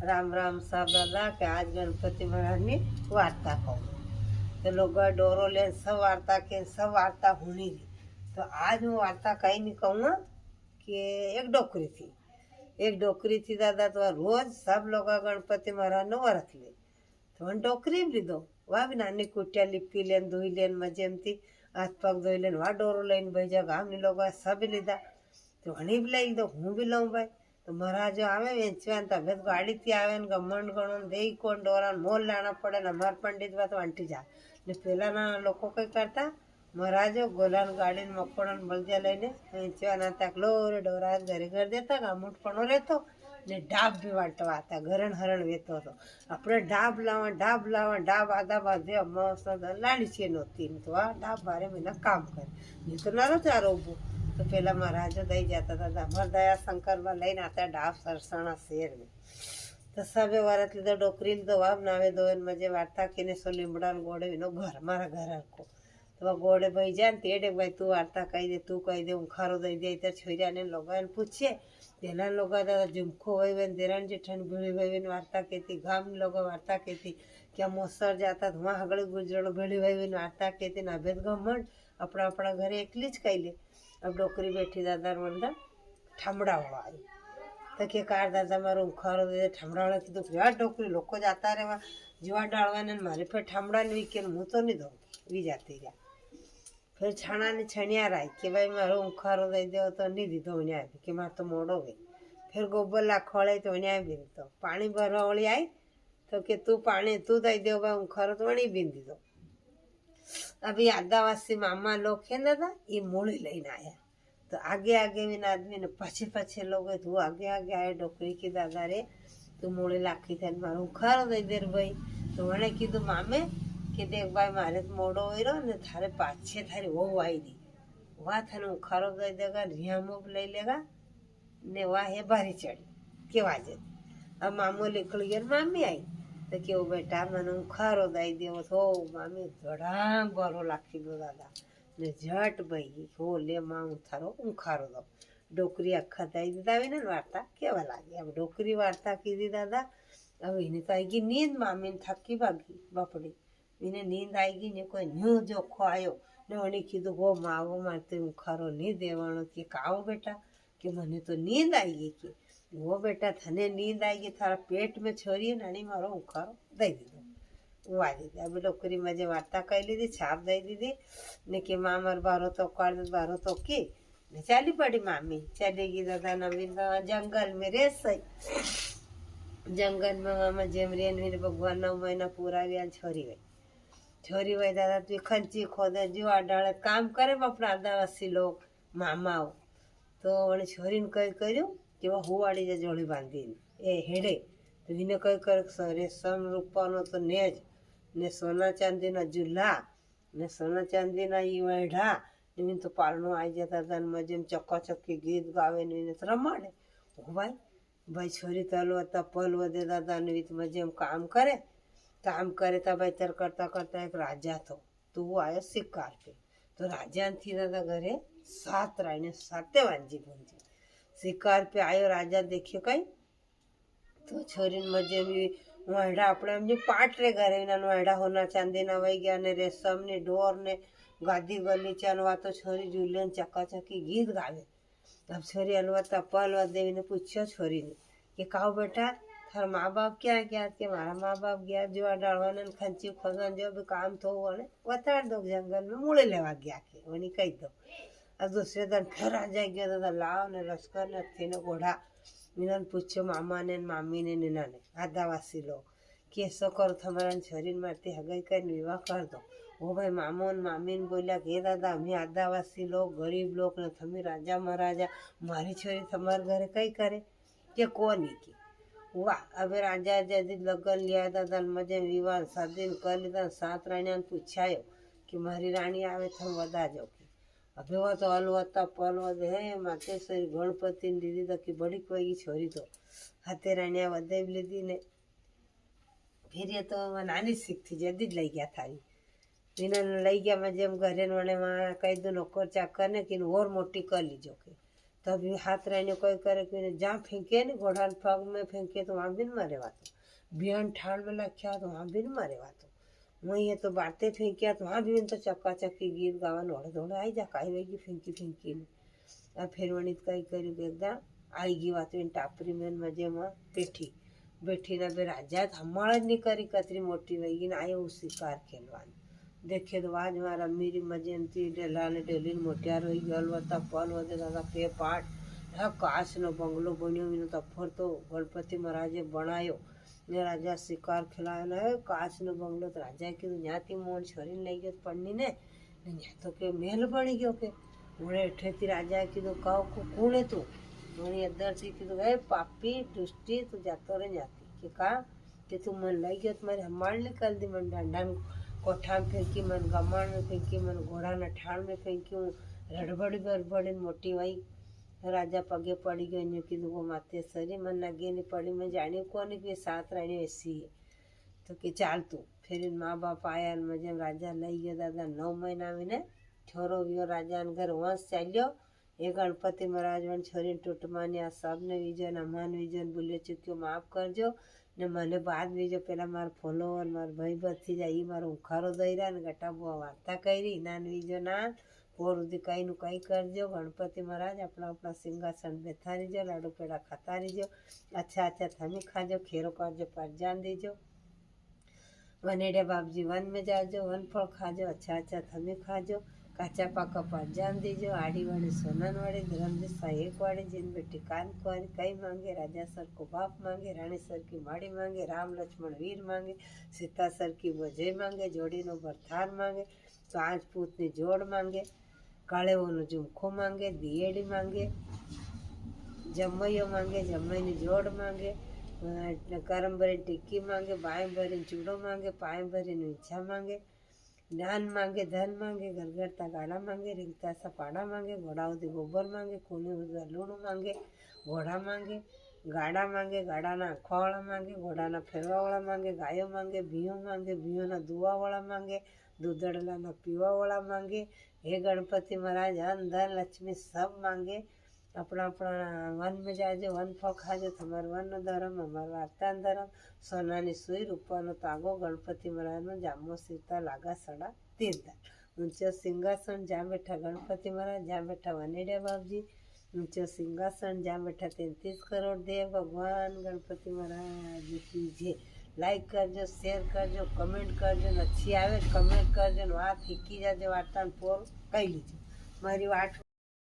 राम राम साहब दादा के आज गणपति महाराज ने वार्ता कहूँ तो लोग डोरो ले सब वार्ता के सब वार्ता होनी थी। तो आज मैं वार्ता कहीं नहीं कहूँगा कि एक डोकरी थी दादा। तो रोज सब लोग गणपति महाराज ने वरत ले तो मैंने डोकरी भी लीधो वह भी नानी कुटिया लिपी लेन धोई लेन मजे एमती हाथ पग धोई लेन वहाँ डोरो लઈને भाई गामनी लोग सब लीधा तो हणी भी लई लीधो हूँ भी लऊँ भाई। तो महाराज आवे वेचवान तबियत गाड़ी थी आवे ने गमण गणो दे कोण डोरा मोल लाना पड़े ने अमर पंडित बा तो अंटी जा ने पेलाना लोको कई करता महाराज गोलान गाड़ी ने मकोड़न बलजा लईने वेचवाना तक लोरे डोरा घरे घर देता गामूट पणो रहतो ने डाब भी वाटवा आता घरण हरण वेतो तो આપણે ડાબ લાવા આદા બાંધે મસ્ત લાડી છે નહોતી તો આ ડાબ બારે મહિના કામ કરે નહીં તો ના ચારો ઊભું તો પેલા મહારાજો દઈ જતા હતા અમર દયા શંકરમાં લઈને આતા ડાબ સરસણા શેરને તો સબે વારત લીધો ડોકરી લીધો વાવ નાવે દોન મજે વાર્તા કીને સો લીમડા ગોળે એનો ઘર મારા ઘર હરકો તો ગોળે ભાઈ જાય ને તેડે ભાઈ તું વાર્તા કહી દે હું ખારો દઈ દે ત્યારે છોર્યાને લોગાને પૂછીએ તેના લોકો ઝુમખો હોય ને દેરાણ જેઠાણી ભેળી ભાઈ વાર્તા કહેતી ગામની લોકો વાર્તા કહેતી કે મોસર જતા ધુઆ હગળી ગુજરણો ભેળી ભાઈ વાર્તા કહેતી ના ભેદ ગમણ આપણા ઘરે એકલી જ કહી લે अब डोकरी बैठी दादा मंदा ठमड़ा वाला आई तो के कार दादा मारो उखारो दे ठमड़ा वाला की तो यार डोकरी लोग जाता रहे वहाँ जुआ डालवाने मारे फिर ठमड़ा ने वीके मुँह तो नहीं दूँगी वी जाती गया फिर छाना ने छनिया रही कि भाई मारो उखारो दे दो तो नहीं दी दो उन्हें कि मार तो मोड़ो गई फिर गोबर ला खोले तो उन्हें भी तो पानी भरवा वाली आई तो कि तू पानी तू दे दो भाई उखारो तो वहीं बीन दी दो। अभी आदिवासी मामा लोग है ना था ये मूड़ी लेने आया तो आगे आगे में आदमी ने पछे पछे लोग तू आगे आगे आए डोकरी की दादा रे तू मूड़ी लाखी थे मारू खारो दे देर भाई तो मैंने कीधु मामे कि देख भाई मारे तो मोड़ो हुई रहो ने थारे पाछे थारी वो आई दी वहाँ थाने उखारो दे देगा रिया मुँह ले लेगा ने वहाँ है भारी चढ़ी के वाजे अब मामू निकल गया मामी आई तो केવું બેટા મને ઉખારો દઈ દેવો તો મામી ધડામ ગોરો લાખી દો દાદા ને ઝટ ભાઈ હો લે માં ઉથારો ઉખારો દો ડોકરી આખા દઈ દીધા આવી ને વાર્તા કેવા લાગે હવે ડોકરી વાર્તા કીધી દાદા હવે એને તો આવી ગઈ નીંદ મામીને થાકી ભાગી બાપડી એને નીંદ આવી ગઈ ને કોઈ ન્યુ જોખો આવ્યો ને વળી કીધું હો માવો મારે ઉખારો નહીં દેવાનો કે કાવો બેટા કે મને તો નીંદ આવી ગઈ કે वो बेटा थने नींद आएगी थारा पेट में छोरी नानी मारो उखारो दई दीदो वो आ दीदी अब डोकरी मजे वार्ता कही लीधी छाप दई दीदी ने कि माँ मार बारो तो काट बारो तो की ने चाली पड़ी मामी चलेगी दादा नवीन जंगल में रे सही जंगल में मामा जेम रेन मेरे भगवान 9 महीना पूरा गया छोरी वही दादा तू खंची खोदे जुआ डाले काम करे अपना आदिवासी लोग मामाओ तो वही छोरी ने कही कर्યું કે હુવાડી જે જોડી બાંધીને એ હેડે તો એને કઈ કરે રેશમ રૂપાનો તો નેજ ને સોના ચાંદીના ઝૂલા ને સોના ચાંદીના એ વેઢા એને તો પારણો આવી જતા હતા ને મજેમ ચક્કાચક્કી ગીત ગાવે ને એને તો રમાડે ઓ ભાઈ છોરી તલવો હતા પલ વધે દાદા ને મજેમ કામ કરે તા ભાઈ તર કરતા કરતા એક રાજા તો वो आया शिकार पे तो राजाથી दादा घरे 7 राय ने 7 वांजी पूंजी शिकार पे आयो राजा देखियो कई तो छोरी मजे भी वाड़ा अपने जो पाट रे घरे वाड़ा होना चांदी ना वही गया ने रेशम ने डोर ने गादी गली चनवा तो छोरी झूले चक्काचक्की गीत गावे तब छोरी अलवता पलवा देवी ने पूछो छोरी ने कि काओ बेटा थार माँ बाप क्या गया कि मारा माँ बाप गया जुआ डालवाने खंची खोदन जो भी काम थो वने वताड़ दो जंगल में मूळे लेवा गया के वनी कही दो। अब दूसरे दिन फिर आ जाए गया दादा लाव ने लश्कर ने थी ने घोड़ा इन्होंने पूछो मामा ने मामी ने नीना ने आदिवासी लोग कि ऐसा करो तुम्हारा छोरी मारती हगई कर विवाह कर दो वो भाई मामो ने मामी ने बोला कि दादा हमें आदिवासी लोग गरीब लोग ने थमी राजा महाराजा मारी छोरी तुम्हारे घरे कई करे कि कौन की वाह अब राजा जदी लगन लिया दादा मजे विवाह शादी कर लीधा 7 राणिया ने पूछायो कि मारी राणी आवे थम वदा जाओ अबे वो तो अलवता पलवत है मातेश्वरी गणपति ने दीदी तो कि बड़ी कोई छोरी तो हाथे रानिया वधे लीधी ने फिर ये तो नानी सीख थी जदी लई गया था इन्होंने लई गया मैं जेम घरे वने वहाँ कही दो नौकर चाकर ने कि और मोटी कर लीजो के तभी हाथ रहने कोई करे कि जहाँ फेंके नहीं घोड़ा पग में फेंके तो वहाँ भी न मरे वातो, बिहान ठाण में लख्या तो वहाँ भी न मरे वातो, वहीं ये तो बातें फेंकिया तो वहाँ भी तो चक्का चक्की गीत गावा नोड़े दौड़े आई जा काई वेगी फेंकी फेंकी ने अब फिर वणित कई करी बेगदा आई गई वातो इन टापरी में मजे में बैठी बैठी ना बे राजा हमारा नहीं करी कतरी मोटी वेगी ना आयो शिकार खेलवान देखे तो आज मारा मेरी मजेंती डेला ने डेली मोटिया रही गल वता पल वते दादा पे पाट हा काश नो बंगलो बन्यो इन तफर तो गणपति महाराजे बनायो ने राजा शिकार खिलायो ने काश नो बंगलो तो राजा की न्याती मोन शरीर लई गयो पड़नी ने न्या तो के महल बनी गयो के मोने ठेती राजा की तो काव को कोणे तू मोने अंदर से की तो ए पापी दुष्टी तू जातो रे न्याती के का कि तू मन लई गयो तुम्हारे हमार निकल दी मन डांडा कोठा में फेंकी मन गमाण में फेंकी मन घोड़ा न ठाण में फेंकी रड़बड़ी बड़बड़ी मोटी वही राजा पगे पड़ी गई ने कि वो माते सरी मन नगे नहीं पड़ी मैं जानी को नहीं कि साथ रहने ऐसी है तो कि चाल तू फिर माँ बाप आया मजे राजा लई गयो दादा 9 महीना में ने छोरो वियो राजा घर वंश चाल्यो ये गणपति महाराज वन छोरी टूट मान्या सब ने विजन अमान विजन बोलियो चुक्यो माफ करजो ने મને બાદ બીજો પેલા મારા ફોલોવર મારા ભાઈ બધી જાય એ મારો ઉખારો દઈ રહ્યા ને ગટાબુઆ વાર્તા કરી નાન બીજો ના પોર સુધી કઈનું કઈ કરજો ગણપતિ મહારાજ આપણા આપણા સિંહાસન બેઠા રહીજો લાડુ પેડા ખાતા રહીજો अच्छा अच्छा थमी खाजो खेरो करजो परजान दीजो वनेड़े बापजी वन में जाजो वन फल खाजो अच्छा अच्छा थमी खाजो काचा पाका परजान दीजो आड़ी वाड़ी सोनन वाड़ी धर्म दिशा एक वाड़ी जिन बेटी कान कुंवारी कई मांगे राजा सर को बाप मांगे रानी सर की माड़ी मांगे राम लक्ष्मण वीर मांगे सीता सर की वजय मांगे जोड़ी नो बरथार मांगे तो आज पूतनी जोड़ मांगे काले वो नो झुमखो मांगे दिएड़ी मांगे जमैयो मांगे जमैनी जोड़ मांगे करम भरी टिक्की मांगे बाएं भरी चूड़ो मांगे पाए भरी इच्छा मांगे ज्ञान मांगे धन मांगे गरगरता गाड़ा मांगे रिंगता सा पाड़ा मांगे घोड़ा उदी गोबर मांगे खूनी उदा लूणू मांगे घोड़ा मांगे गाड़ा ना अखवा वाला मांगे घोड़ा ना फेरवा वाला मांगे गायो मांगे बियो ना दुआ वाला मांगे दूधड़ला ना पीवा वाला मांगे हे गणपति महाराज अन्न धन लक्ष्मी सब मांगे अपना अपना वन में जाजो वन फल खाजो तुम्हारे वन धर्म हमार वार्ता धर्म सोना नी सुई रूपा नो तागो गणपति महाराज नो जामो सीता लागा सड़ा तीर्थ ऊंचो सिंहासन जहाँ बैठा गणपति महाराज जहाँ बैठा वनेड़िया बाप जी ऊंचो सिंहासन जहाँ बैठा 33 करोड़ देव भगवान गणपति महाराज की जय लाइक करजो शेयर करजो कमेंट करजो अच्छी आवे कमेंट करजो वात हीकी जाजो वार्ता पोर कही लीजो मारी वाट